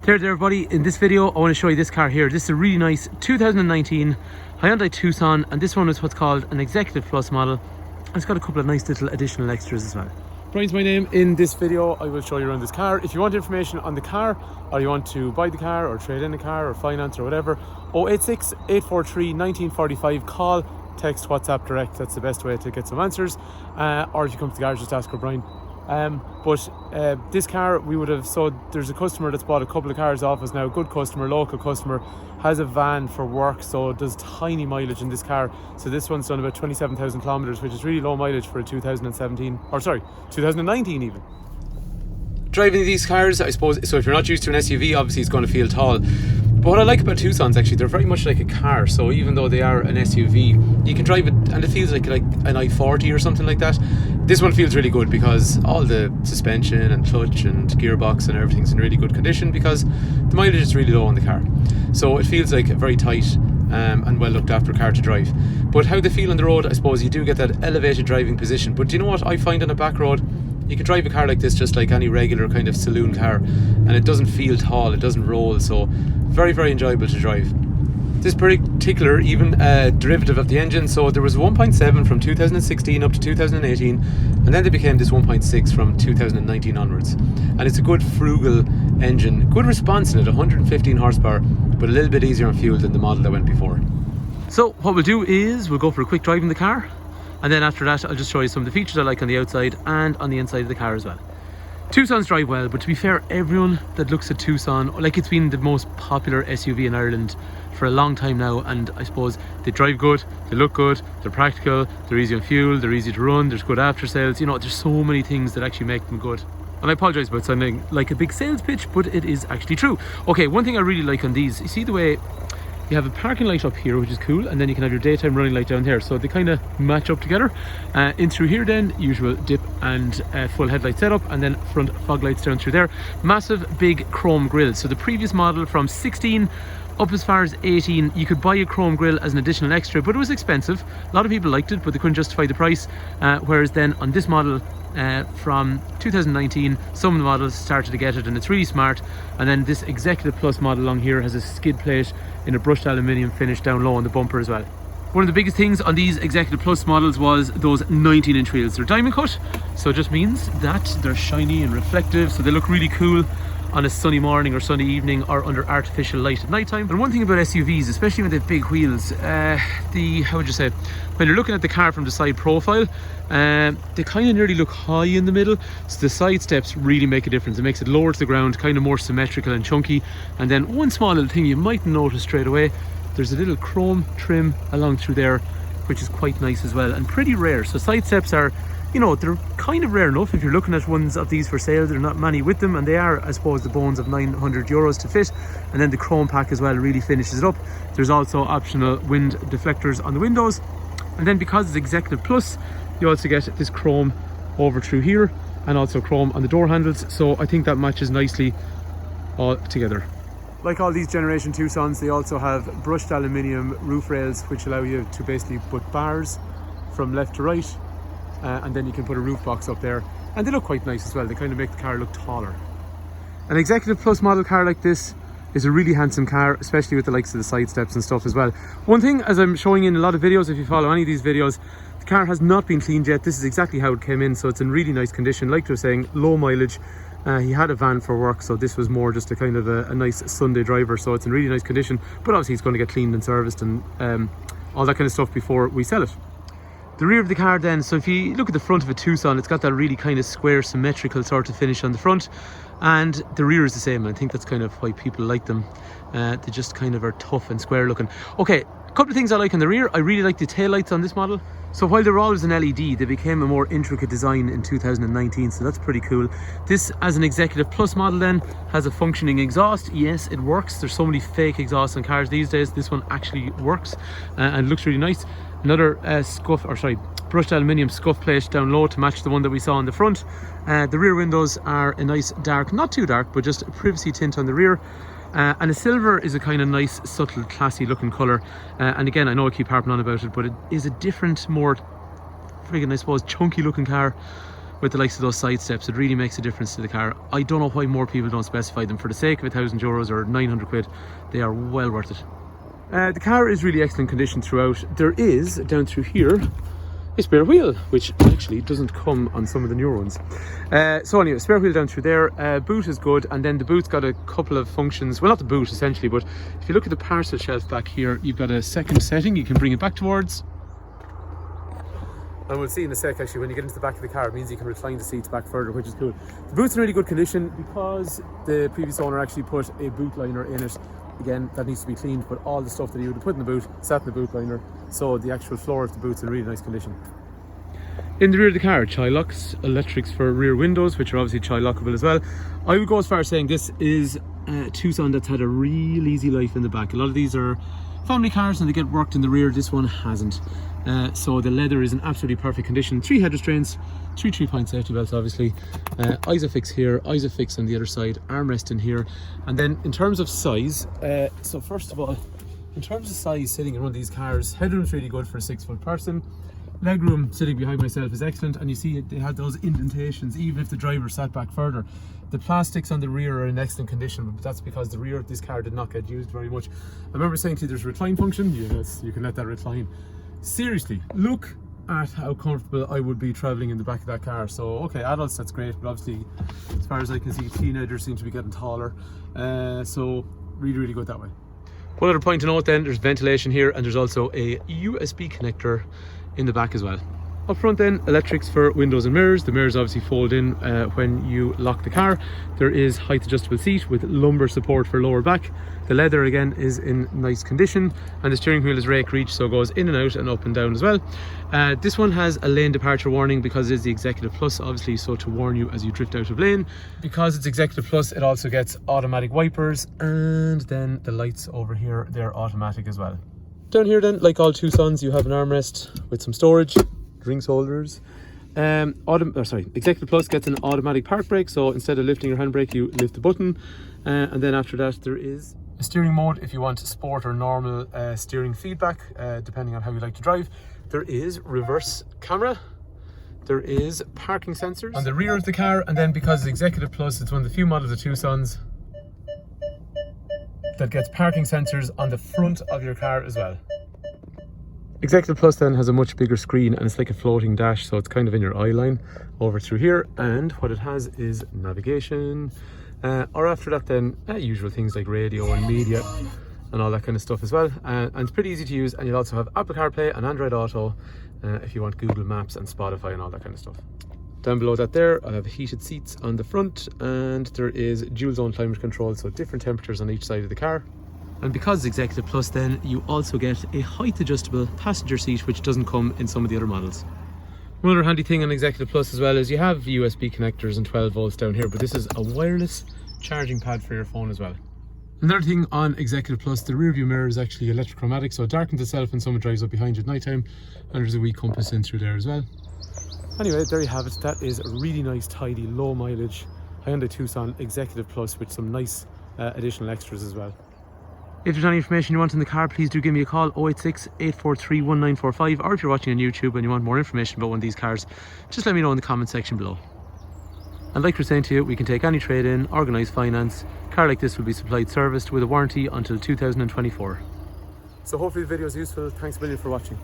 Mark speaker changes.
Speaker 1: There everybody, in this video I want to show you this car here. This is a really nice 2019 Hyundai Tucson, and this one is what's called an Executive Plus model. And it's got a couple of nice little additional extras as well. Brian's my name. In this video I will show you around this car. If you want information on the car, or you want to buy the car or trade in the car or finance or whatever, 086 843 1945, call, text, WhatsApp, direct. That's the best way to get some answers. Or if you come to the garage, just ask for Brian. This car we would have, so there's a customer that's bought a couple of cars off us now, a good customer, local customer, has a van for work, so does tiny mileage in this car. So this one's done about 27,000 kilometers, which is really low mileage for a 2019 even. Driving these cars, I suppose, so if you're not used to an SUV, obviously it's going to feel tall. But what I like about Tucsons, actually, they're very much like a car. So even though they are an SUV, you can drive it and it feels like an i40 or something like that. This one feels really good because all the suspension and clutch and gearbox and everything's in really good condition because the mileage is really low on the car. So it feels like a very tight and well looked after car to drive. But how they feel on the road, I suppose you do get that elevated driving position. But do you know what I find on a back road? You can drive a car like this just like any regular kind of saloon car, and it doesn't feel tall, it doesn't roll, so very, very enjoyable to drive. This particular even derivative of the engine, so there was 1.7 from 2016 up to 2018, and then they became this 1.6 from 2019 onwards. And it's a good frugal engine, good response in it, 115 horsepower, but a little bit easier on fuel than the model that went before. So what we'll do is we'll go for a quick drive in the car, and then after that I'll just show you some of the features I like on the outside and on the inside of the car as well. Tucsons drive well, but to be fair, everyone that looks at Tucson, like, it's been the most popular SUV in Ireland for a long time now, and I suppose they drive good, they look good, they're practical, they're easy on fuel, they're easy to run, there's good after sales, you know, there's so many things that actually make them good. And I apologise about sounding like a big sales pitch, but it is actually true. Okay, one thing I really like on these, you see the way you have a parking light up here, which is cool, and then you can have your daytime running light down there, so they kind of match up together. In through here then, usual dip and full headlight setup, and then front fog lights down through there. Massive big chrome grille. So the previous model from 16 up as far as 18, you could buy a chrome grille as an additional extra, but it was expensive. A lot of people liked it, but they couldn't justify the price. Whereas then on this model from 2019, some of the models started to get it, and it's really smart. And then this Executive Plus model along here has a skid plate in a brushed aluminium finish down low on the bumper as well. One of the biggest things on these Executive Plus models was those 19-inch wheels. They're diamond cut, so it just means that they're shiny and reflective, so they look really cool on a sunny morning or sunny evening or under artificial light at night time. And one thing about SUVs, especially when they have big wheels, how would you say, when you're looking at the car from the side profile, they kind of nearly look high in the middle, so the side steps really make a difference. It makes it lower to the ground, kind of more symmetrical and chunky. And then one small little thing you might notice straight away, there's a little chrome trim along through there, which is quite nice as well and pretty rare. So side steps are, you know, they're kind of rare enough. If you're looking at ones of these for sale, there are not many with them, and they are, I suppose, the bones of €900 to fit. And then the chrome pack as well really finishes it up. There's also optional wind deflectors on the windows, and then because it's Executive Plus, you also get this chrome over through here and also chrome on the door handles, so I think that matches nicely all together. Like all these generation Tucsons, they also have brushed aluminium roof rails, which allow you to basically put bars from left to right. And then you can put a roof box up there, and they look quite nice as well. They kind of make the car look taller. An Executive Plus model car like this is a really handsome car, especially with the likes of the side steps and stuff as well. One thing, as I'm showing in a lot of videos, if you follow any of these videos, the car has not been cleaned yet. This is exactly how it came in, so it's in really nice condition. Like I was saying, low mileage. He had a van for work, so this was more just a kind of a nice Sunday driver, so it's in really nice condition. But obviously it's going to get cleaned and serviced and all that kind of stuff before we sell it. The rear of the car then, so if you look at the front of a Tucson, it's got that really kind of square symmetrical sort of finish on the front, and the rear is the same, and I think that's kind of why people like them. They just kind of are tough and square looking. Okay, a couple of things I like on the rear. I really like the taillights on this model. So while they were always an LED, they became a more intricate design in 2019, so that's pretty cool. This, as an Executive Plus model then, has a functioning exhaust. Yes, it works. There's so many fake exhausts on cars these days. This one actually works and looks really nice. Another brushed aluminium scuff plate down low to match the one that we saw on the front. The rear windows are a nice dark, not too dark, but just a privacy tint on the rear. And a silver is a kind of nice, subtle, classy looking colour. And again, I know I keep harping on about it, but it is a different, more friggin', I suppose, chunky looking car. with the likes of those side steps. It really makes a difference to the car. I don't know why more people don't specify them. For the sake of €1,000 or 900 quid, they are well worth it. The car is really excellent condition throughout. There is, down through here, a spare wheel, which actually doesn't come on some of the newer ones. So anyway, spare wheel down through there. Boot is good, and then the boot's got a couple of functions. Well, not the boot essentially, but if you look at the parcel shelf back here, you've got a second setting. You can bring it back towards. And we'll see in a sec, actually, when you get into the back of the car, it means you can recline the seats back further, which is cool. The boot's in really good condition because the previous owner actually put a boot liner in it. Again, that needs to be cleaned, but all the stuff that he would have put in the boot sat in the boot liner, so the actual floor of the boot's in really nice condition. In the rear of the car, child locks, electrics for rear windows, which are obviously child lockable as well. I would go as far as saying this is a Tucson that's had a real easy life in the back. A lot of these are family cars and they get worked in the rear. This one hasn't. So the leather is in absolutely perfect condition. 3 head restraints, 3 3-point safety belts obviously, Isofix here, Isofix on the other side, armrest in here. And then in terms of size, so first of all, in terms of size sitting in one of these cars, headroom's really good for a 6-foot person. Legroom sitting behind myself is excellent, and you see they had those indentations even if the driver sat back further. The plastics on the rear are in excellent condition, but that's because the rear of this car did not get used very much. I remember saying to you there's a recline function. Yes, you can let that recline. Seriously, look at how comfortable I would be travelling in the back of that car. So okay, adults, that's great, but obviously as far as I can see, teenagers seem to be getting taller, so really good that way. One other point to note then, there's ventilation here, and there's also a USB connector in the back as well. Up front then, electrics for windows and mirrors. The mirrors obviously fold in when you lock the car. There is height adjustable seat with lumbar support for lower back. The leather again is in nice condition, and the steering wheel is rake reach, so it goes in and out and up and down as well. This one has a lane departure warning because it is the Executive Plus, obviously, so to warn you as you drift out of lane. Because it's Executive Plus, it also gets automatic wipers, and then the lights over here, they're automatic as well. Down here then, like all Tucsons, you have an armrest with some storage, drinks holders. Executive Plus gets an automatic park brake, so instead of lifting your handbrake, you lift the button. And then after that, there is a steering mode if you want sport or normal steering feedback, depending on how you like to drive. There is reverse camera. There is parking sensors on the rear of the car, and then because it's Executive Plus, it's one of the few models of Tucsons that gets parking sensors on the front of your car as well. Executive Plus then has a much bigger screen, and it's like a floating dash, so it's kind of in your eye line over through here. And what it has is navigation, or after that then usual things like radio and media and all that kind of stuff as well. And it's pretty easy to use, and you'll also have Apple CarPlay and Android Auto if you want Google Maps and Spotify and all that kind of stuff. Down below that there, I have heated seats on the front, and there is dual zone climate control, so different temperatures on each side of the car. And because it's Executive Plus then, you also get a height adjustable passenger seat, which doesn't come in some of the other models. One other handy thing on Executive Plus as well is you have USB connectors and 12 volts down here, but this is a wireless charging pad for your phone as well. Another thing on Executive Plus, the rear view mirror is actually electrochromatic, so it darkens itself when someone drives up behind you at night time, and there's a wee compass in through there as well. Anyway, there you have it. That is a really nice, tidy, low mileage Hyundai Tucson Executive Plus with some nice additional extras as well. If there's any information you want in the car, please do give me a call, 086 843 1945, or if you're watching on YouTube and you want more information about one of these cars, just let me know in the comment section below. And like we're saying to you, we can take any trade-in, organise finance. A car like this will be supplied serviced with a warranty until 2024. So hopefully the video is useful. Thanks a million for watching.